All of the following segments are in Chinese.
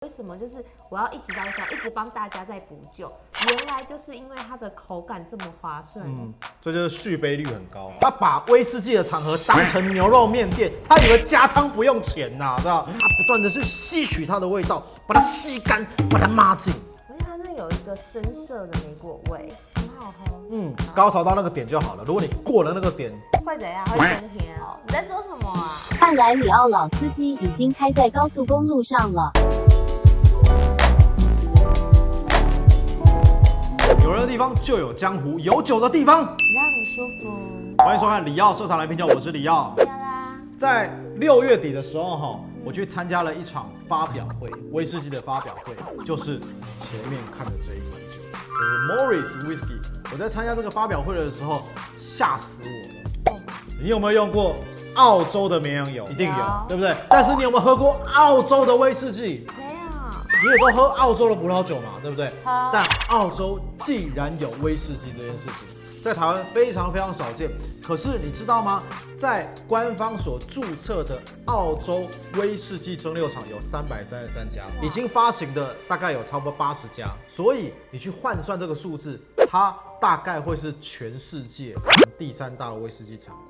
为什么就是我要一直到这样，一直帮大家在补救？原来就是因为它的口感这么滑顺。这就是续杯率很高。他把威士忌的场合当成牛肉面店，他以为加汤不用钱呐，知道？他不断的去吸取它的味道，把它吸干，把它抹净。因为它那有一个深色的莓果味，很好喝。高潮到那个点就好了。如果你过了那个点，会怎样？会升天哦。你在说什么啊？看来里奥老司机已经开在高速公路上了。有人的地方就有江湖，有酒的地方让你舒服。欢迎收看里奥社长来评价，我是里奥。加啦。在6月底的时候我去参加了一场发表会，威士忌的发表会，就是前面看的这一款酒，就是 Morris Whisky。我在参加这个发表会的时候，吓死我了。你有没有用过澳洲的绵羊油？一定有，对不对？但是你有没有喝过澳洲的威士忌？没有。你也都喝澳洲的葡萄酒嘛，对不对？喝。但澳洲既然有威士忌这件事情，在台湾非常非常少见。可是你知道吗？在官方所注册的澳洲威士忌蒸馏厂有333家，已经发行的大概有差不多80家。所以你去换算这个数字，它大概会是全世界第3大的威士忌产国。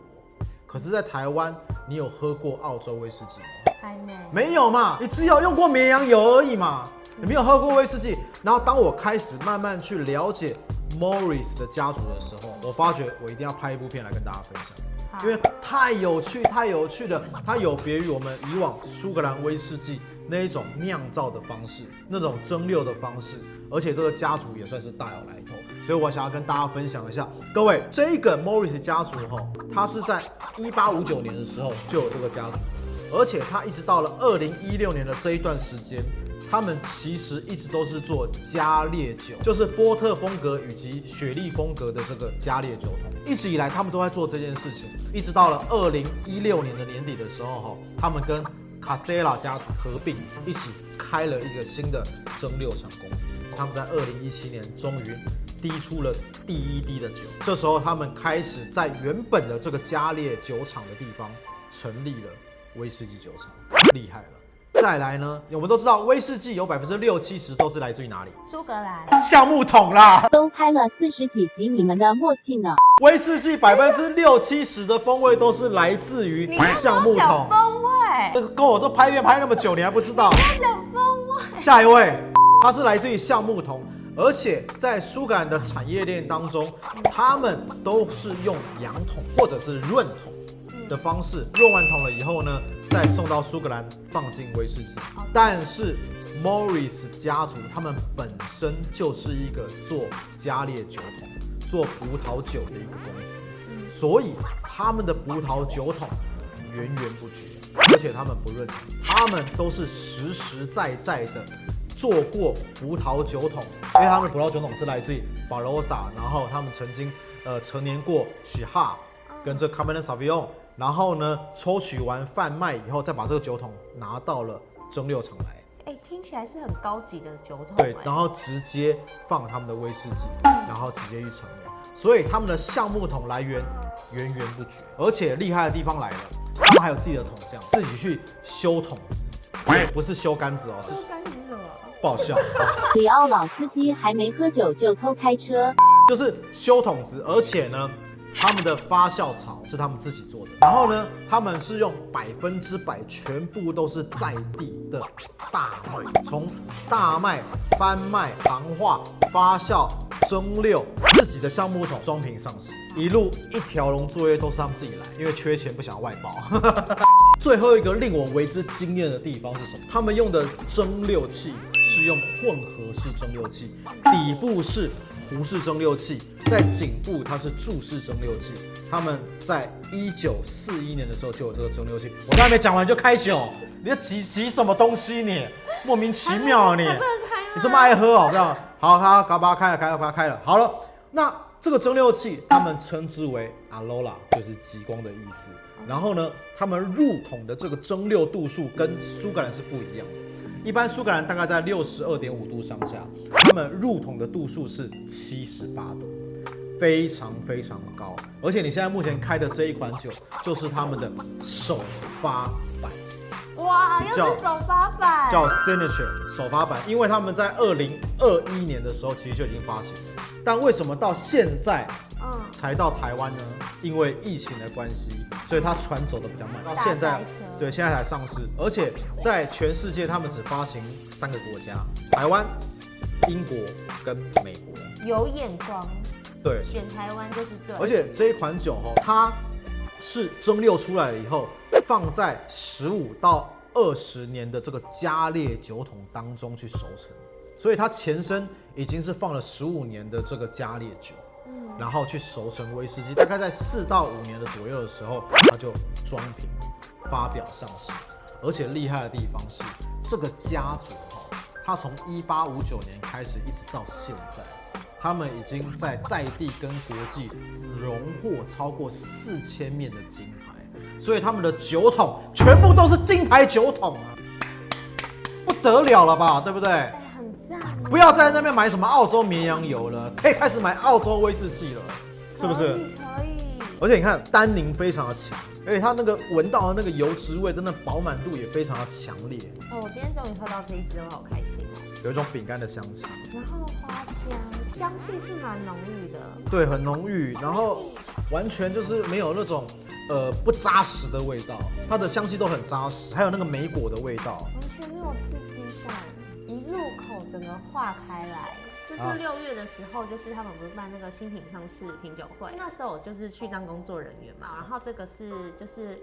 可是，在台湾，你有喝过澳洲威士忌吗？还没。没有嘛，你只有用过绵羊油而已嘛，你没有喝过威士忌。然后当我开始慢慢去了解 Morris 的家族的时候，我发觉我一定要拍一部片来跟大家分享，因为太有趣，太有趣了。它有别于我们以往苏格兰威士忌那一种酿造的方式，那种蒸馏的方式，而且这个家族也算是大有来头。所以我想要跟大家分享一下，各位，这个 Morris 家族它是在1859年的时候就有这个家族，而且它一直到了2016年的这一段时间，他们其实一直都是做加烈酒，就是波特风格以及雪莉风格的这个加烈酒桶，一直以来他们都在做这件事情，一直到了2016年的年底的时候他们跟卡塞拉家族合并，一起开了一个新的蒸馏厂公司。他们在2017年终于滴出了第一滴的酒，这时候他们开始在原本的这个加烈酒厂的地方成立了威士忌酒厂，厉害了。再来呢，我们都知道威士忌有60%-70%都是来自于哪里？苏格兰。橡木桶啦，都拍了40几集，你们的默契呢？威士忌60%-70%的风味都是来自于橡木桶。风味，这个跟我都拍片拍那么久，你还不知道？要讲风味。下一位，它是来自于橡木桶，而且在苏格兰的产业链当中，他们都是用洋桶或者是润桶的方式，润完桶了以后呢，再送到苏格兰放进威士忌。但是 Morris 家族他们本身就是一个做加烈酒桶、做葡萄酒的一个公司，所以他们的葡萄酒桶源源不绝，而且他们不润桶，他们都是实实在在的做过葡萄酒桶，因为他们的葡萄酒桶是来自于 Barossa， 然后他们曾经陈年过 Shiraz 跟这 Cabernet Sauvignon， 然后呢抽取完贩卖以后，再把这个酒桶拿到了蒸馏厂来。听起来是很高级的酒桶。对，然后直接放他们的威士忌，然后直接去陈酿，所以他们的橡木桶来源源源不绝，而且厉害的地方来了，他们还有自己的桶匠，自己去修桶子，不是修杆子哦，是修杆子是什么？不好笑。里奥老司机还没喝酒就偷开车，就是修桶子，而且呢，他们的发酵槽是他们自己做的，然后呢，他们是用100%全部都是在地的大麦，从大麦、翻麦、糖化、发酵、蒸馏，自己的橡木桶装瓶上市，一路一条龙作业都是他们自己来，因为缺钱不想外包。最后一个令我为之惊艳的地方是什么？他们用的蒸馏器是用混合式蒸馏器，底部是壶式蒸馏器，在颈部它是柱式蒸馏器。他们在1941年的时候就有这个蒸馏器。我都还没讲完就开酒，你要急什么东西你？莫名其妙你，你这么爱喝哦，这样好，把它开了，好了，那这个蒸馏器他们称之为 Alola， 就是极光的意思。然后呢，他们入桶的这个蒸馏度数跟苏格兰是不一样的。一般苏格兰大概在62.5度上下，他们入桶的度数是78度，非常非常高。而且你现在目前开的这一款酒，就是他们的首发版。哇，哇，又是首发版，叫 Signature 首发版，因为他们在2021年的时候其实就已经发行了，但为什么到现在才到台湾呢？因为疫情的关系，所以它传走的比较慢，到现在对现在才上市，而且在全世界他们只发行3个国家：台湾、英国跟美国。有眼光，对，选台湾就是对。而且这一款酒它是蒸馏出来了以后，放在15到20年的这个加烈酒桶当中去熟成，所以它前身已经是放了15年的这个加烈酒，然后去熟成威士忌，大概在4到5年的左右的时候，它就装瓶发表上市。而且厉害的地方是，这个家族它从1859年开始一直到现在，他们已经在地跟国际荣获超过4000面的金牌，所以他们的酒桶全部都是金牌酒桶啊，不得了了吧，对不对？很赞。不要在那边买什么澳洲绵羊油了，可以开始买澳洲威士忌了，是不是？可以。而且你看，单宁非常的强，而且它那个闻到的那个油脂味的那饱满度也非常的强烈。我今天终于喝到这一支，我好开心哦。有一种饼干的香气，然后花香，香气是蛮浓郁的。对，很浓郁，然后完全就是没有那种不扎实的味道，它的香气都很扎实，还有那个莓果的味道，完全没有刺激感，一入口整个化开来。就是6月的时候，就是他们不是办那个新品上市品酒会，那时候我就是去当工作人员嘛，然后这个是就是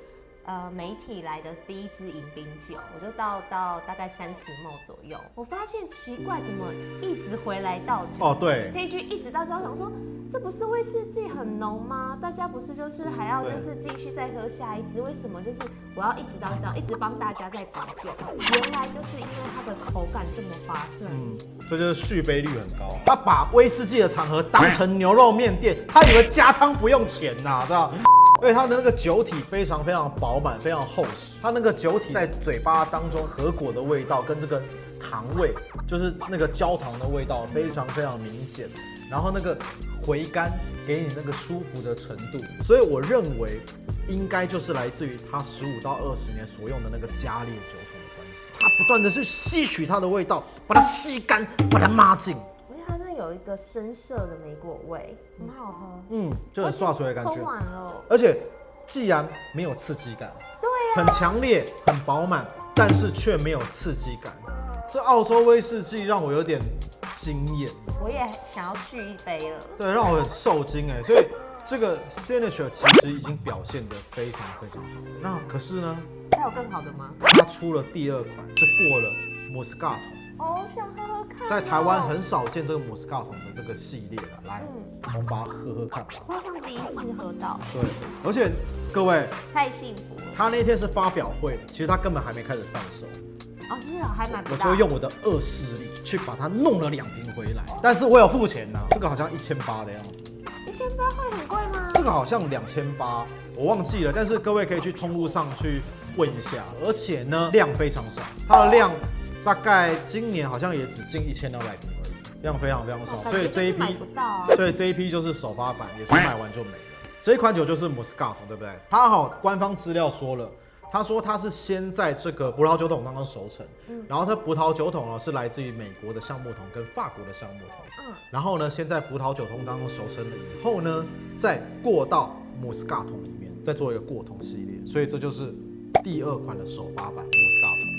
媒体来的第一支迎宾酒，我就到大概30ml左右，我发现奇怪，怎么一直回来倒酒？哦，对，配剧一直到之后想说，这不是威士忌很浓吗？大家不是就是还要就是继续再喝下一支？为什么就是我要一直到一直帮大家在补酒？原来就是因为它的口感这么滑顺。这就是续杯率很高。他把威士忌的场合当成牛肉面店，他以为加汤不用钱呐，知道？而且它的那个酒体非常非常饱满，非常厚实。它那个酒体在嘴巴当中，核果的味道跟这个糖味，就是那个焦糖的味道，非常非常明显。然后那个回甘给你那个舒服的程度，所以我认为应该就是来自于它15到20年所用的那个加烈酒桶的关系。它不断的去吸取它的味道，把它吸干，把它抹净。它那有一个深色的莓果味，很好喝。就很刷水的感觉。喝完了，而且既然没有刺激感，对啊，很强烈，很饱满，但是却没有刺激感。这澳洲威士忌让我有点惊艳，我也想要续一杯了。对，让我很受惊哎。所以这个 Signature 其实已经表现得非常非常好。那可是呢，还有更好的吗？它出了第2款，就过了 Moscato。哦，想喝喝看。在台湾很少见这个 Moscato 的这个系列了，来，我们把它喝喝看吧。我好像第一次喝到。对，而且各位太幸福了。他那天是发表会，其实他根本还没开始贩售。哦，是啊，还买不到。我就用我的恶势力去把它弄了2瓶回来，但是我有付钱呐，这个好像1800的样子。1800会很贵吗？这个好像2800，我忘记了，但是各位可以去通路上去问一下。而且呢，量非常少，它的量大概今年好像也只进1200瓶而已，量非常非常少，所以这一批买不到啊。所以这一批就是首发版，也是卖完就没了。这一款酒就是 Moscato， 对不对？它官方资料说了。他说他是先在这个葡萄酒桶当中熟成，然后这葡萄酒桶呢是来自于美国的橡木桶跟法国的橡木桶，然后呢先在葡萄酒桶当中熟成了以后呢，再过到 Moscato 桶里面，再做一个过桶系列，所以这就是第2款的首发版 Moscato。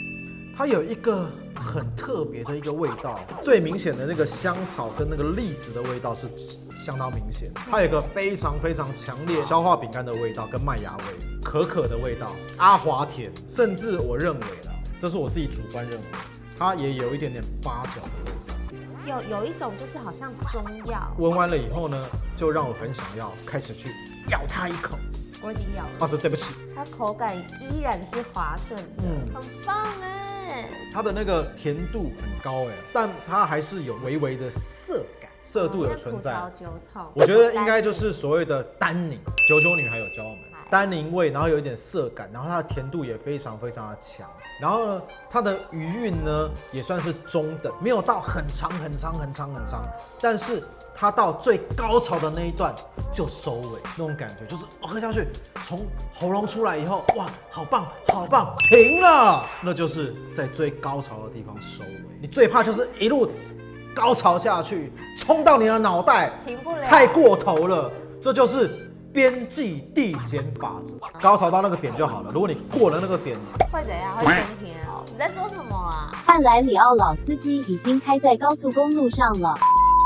它有一个很特别的一个味道，最明显的那个香草跟那个栗子的味道是相当明显，它有一个非常非常强烈消化饼干的味道跟麦芽味。可可的味道，阿华田，甚至我认为啦，这是我自己主观认为，它也有一点点八角的味道。有一种就是好像中药。闻完了以后呢，就让我很想要开始去咬它一口。我已经咬了。啊，是对不起。它口感依然是滑顺的，很棒哎。它的那个甜度很高哎，但它还是有微微的涩感。涩度有存在，我觉得应该就是所谓的单宁，99女还有教我们单宁味，然后有一点涩感，然后它的甜度也非常非常的强，然后呢，它的余韵呢也算是中等，没有到很长，但是它到最高潮的那一段就收尾，那种感觉就是喝下去，从喉咙出来以后，哇，好棒，停了，那就是在最高潮的地方收尾。你最怕就是一路高潮下去，冲到你的脑袋，停不了，太过头了，这就是边际递减法则，高潮到那个点就好了。如果你过了那个点，会怎样？会升天哦？你在说什么啊？看来里奥老司机已经开在高速公路上了。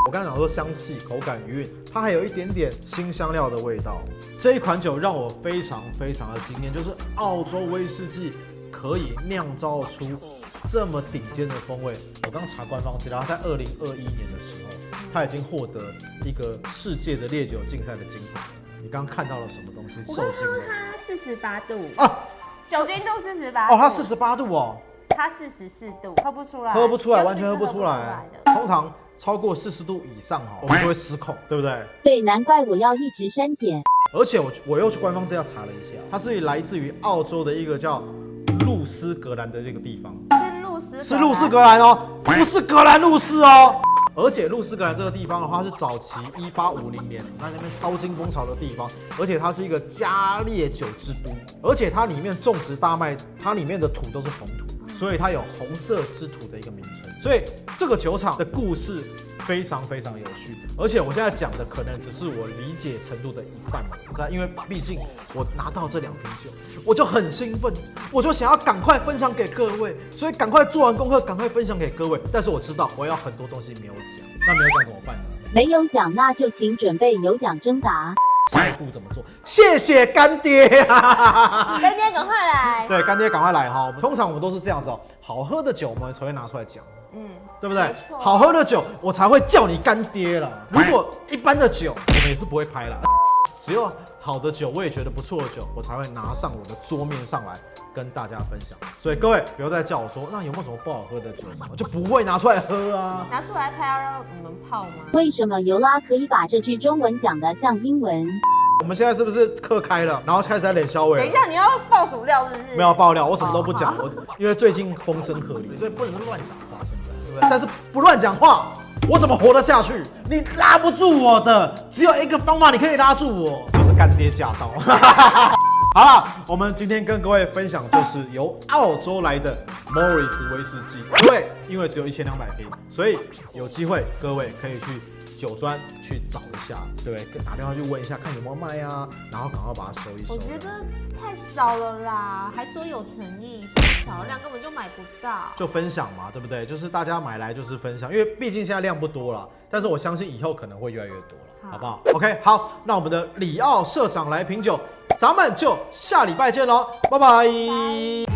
我刚才讲说香气、口感、余韵，它还有一点点辛香料的味道。这一款酒让我非常的惊艳，就是澳洲威士忌可以酿造出这么顶尖的风味。我刚查官方资料，在2021年的时候，它已经获得一个世界的烈酒竞赛的金牌了。你刚刚看到了什么东西？受精了？它48度啊，酒精度48度。哦，它48度哦。它44度，喝不出来，完全喝不出来。通常超过40度以上我们就会失控，对不对？对，难怪我要一直删减。而且我又去官方资料查了一下，它是来自于澳洲的一个叫露斯格兰的这个地方，是露斯格兰哦，不是格兰露斯哦。而且露斯格兰这个地方的话，是早期1850年那边淘金风潮的地方，而且它是一个加烈酒之都，而且它里面种植大麦，它里面的土都是红土，所以它有红色之土的一个名称。所以这个酒厂的故事非常有趣，而且我现在讲的可能只是我理解程度的一半而已，因为毕竟我拿到这2瓶酒，我就很兴奋，我就想要赶快分享给各位，所以赶快做完功课，赶快分享给各位。但是我知道我要很多东西没有讲，那没有讲怎么办呢？没有讲，那就请准备有奖征答。下一步怎么做？谢谢干爹干爹赶快来！对，干爹赶快来哈！通常我们都是这样子好喝的酒我们才会拿出来讲。对不对？好喝的酒我才会叫你干爹了。如果一般的酒，我们也是不会拍啦。只有好的酒，我也觉得不错的酒，我才会拿上我的桌面上来跟大家分享。所以各位不要再叫我说，那有没有什么不好喝的酒什么，就不会拿出来喝啊。拿出来拍要让你们泡吗？为什么尤拉可以把这句中文讲得像英文？我们现在是不是课开了，然后开始在脸消委？等一下，你要爆什么料是不是？没有爆料，我什么都不讲。因为最近风声鹤唳，所以不能乱讲话。现在对不对？但是不乱讲话，我怎么活得下去？你拉不住我的，只有一个方法，你可以拉住我，就是干爹驾到。好了，我们今天跟各位分享就是由澳洲来的 Morris 威士忌。各位，因为只有1200瓶，所以有机会各位可以去酒庄去找一下，对不对？打电话去问一下，看有没有卖啊，然后赶快把它收一收。我觉得太少了啦，还说有诚意，这么少量根本就买不到。就分享嘛，对不对？就是大家买来就是分享，因为毕竟现在量不多了，但是我相信以后可能会越来越多了，好不好 ？OK， 好，那我们的里奥社长来品酒，咱们就下礼拜见喽，拜拜。